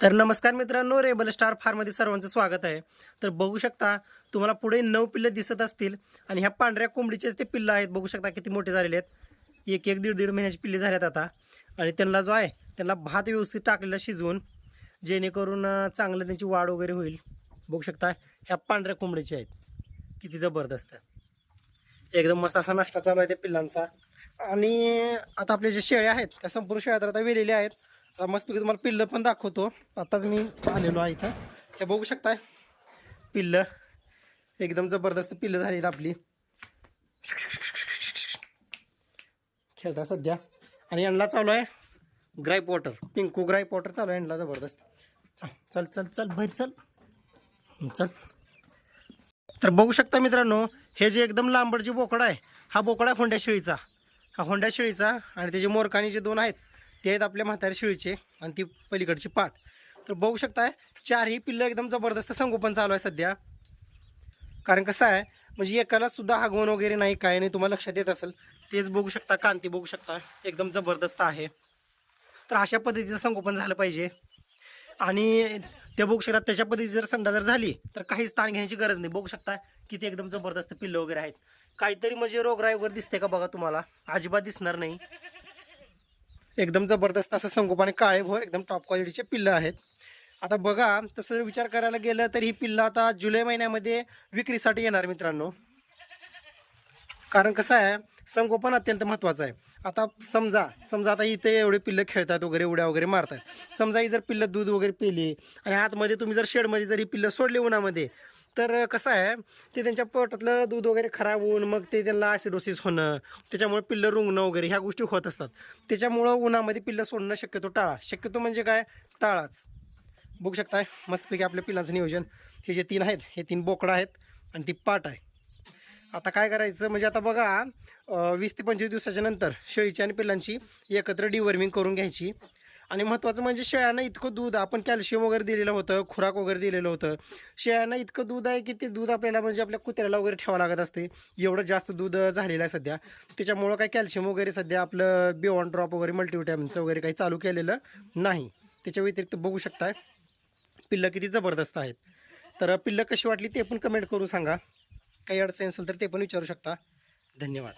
तर नमस्कार मित्रांनो, रेबल स्टार फार्ममध्ये सर्वांचं स्वागत आहे. तर बघू शकता तुम्हाला पुढे 9 पिल्लं दिसत असतील आणि ह्या पांढऱ्या कोंबडीचेच ते पिल्लं आहेत. बघू शकता किती मोठे झालेले आहेत. एक एक दीड दीड महिन्याची पिल्ले झाल्यात आता. आणि त्यांना जो आहे त्यांना भात व्यवस्थित टाकलेला शिजवून, जेणेकरून चांगलं त्यांची वाढ वगैरे होईल. बघू शकता ह्या पांढऱ्या कोंबडीचे आहेत, किती जबरदस्त. एकदम मस्त असा नाश्ता चालू आहे त्या पिल्लांचा. आणि आता आपले जे शेळ्या आहेत त्या संपूर्ण शेळ्या तर आता वेलेल्या आहेत. आता मस्तपैकी तुम्हाला पिल्लं पण दाखवतो. आताच मी आलेलो आहे इथं. हे बघू शकताय पिल्लं, एकदम जबरदस्त पिल्लं झाली आहेत आपली. खेळता सध्या. आणि यांना चालू आहे gripe water, Pinku gripe water चालू आहे यांना जबरदस्त. चल चल चल बाहेर चल चल. तर बघू शकता मित्रांनो, हे जे एकदम लांबड जे बोकडा आहे, हा बोकडा आहे होंड्या शेळीचा. हा होंड्या शेळीचा. आणि त्याचे मोरकानी जे दोन आहेत ते आहेत आपल्या म्हाताऱ्या शेळीचे, आणि ती पलीकडची पाठ. तर बघू शकताय चारही पिल्लं एकदम जबरदस्त संगोपन चालू आहे सध्या. कारण कसं आहे, म्हणजे एकाला सुद्धा हागवण वगैरे नाही, काय नाही. तुम्हाला लक्षात येत असेल तेच. बघू शकता कांती, बघू शकता एकदम जबरदस्त आहे. तर अशा पद्धतीचं संगोपन झालं पाहिजे. आणि ते बघू शकता त्याच्या पद्धतीची जर संडा जर झाली तर काहीच ताण घेण्याची गरज नाही. बघू शकता किती एकदम जबरदस्त पिल्लं वगैरे आहेत. काहीतरी म्हणजे रोगराई वगैरे दिसते का बघा, तुम्हाला अजिबात दिसणार नाही. एकदम जबरदस्त असं संगोपन, काळे भोर एकदम टॉप क्वालिटीचे पिल्लं आहेत. आता बघा, तसं विचार करायला गेलं तर ही पिल्लं आता जुलै महिन्यामध्ये विक्रीसाठी येणार मित्रांनो. कारण कसं आहे, संगोपन अत्यंत महत्त्वाचं आहे. आता समजा आता इथे एवढे पिल्लं खेळतात वगैरे, उड्या वगैरे मारतात. समजा ही जर पिल्लं दूध वगैरे पिली आणि आतमध्ये तुम्ही जर शेडमध्ये जर ही पिल्लं सोडली उन्हामध्ये, तर कसं आहे, ते त्यांच्या पोटातलं दूध वगैरे खराब होऊन मग ते त्यांना ॲसिडोसिस होणं, त्याच्यामुळे पिल्लं रुंगणं वगैरे ह्या गोष्टी होत असतात. त्याच्यामुळं उन्हामध्ये पिल्लं सोडणं शक्यतो टाळा. शक्यतो म्हणजे काय, टाळाच. बघू शकताय मस्तपैकी आपल्या पिल्लांचं नियोजन. हे जे 3 आहेत, हे 3 बोकडं आहेत आणि ती पाट आहे. आता काय करायचं म्हणजे, आता बघा 20 ते 25 दिवसाच्या नंतर शेळीची आणि पिल्लांची एकत्र डिवर्मिंग करून घ्यायची. आणि महत्त्वाचं म्हणजे शेळ्यांना इतकं दूध, आपण कॅल्शियम वगैरे दिलेलं होतं, खुराक वगैरे दिलेलं होतं. शेळ्यांना इतकं दूध आहे की ते दूध आपल्याला म्हणजे आपल्या कुत्र्याला वगैरे ठेवावं लागत असते. एवढं जास्त दूध झालेलं आहे सध्या. त्याच्यामुळं काही कॅल्शियम वगैरे सध्या आपलं बियॉन्ड ड्रॉप वगैरे मल्टीव्हिटॅमिनचं वगैरे काही चालू केलेलं नाही. त्याच्या व्यतिरिक्त बघू शकताय पिल्लं किती जबरदस्त आहेत. तर पिल्लं कशी वाटली ते पण कमेंट करून सांगा. काही अडचण असेल तर ते पण विचारू शकता. धन्यवाद.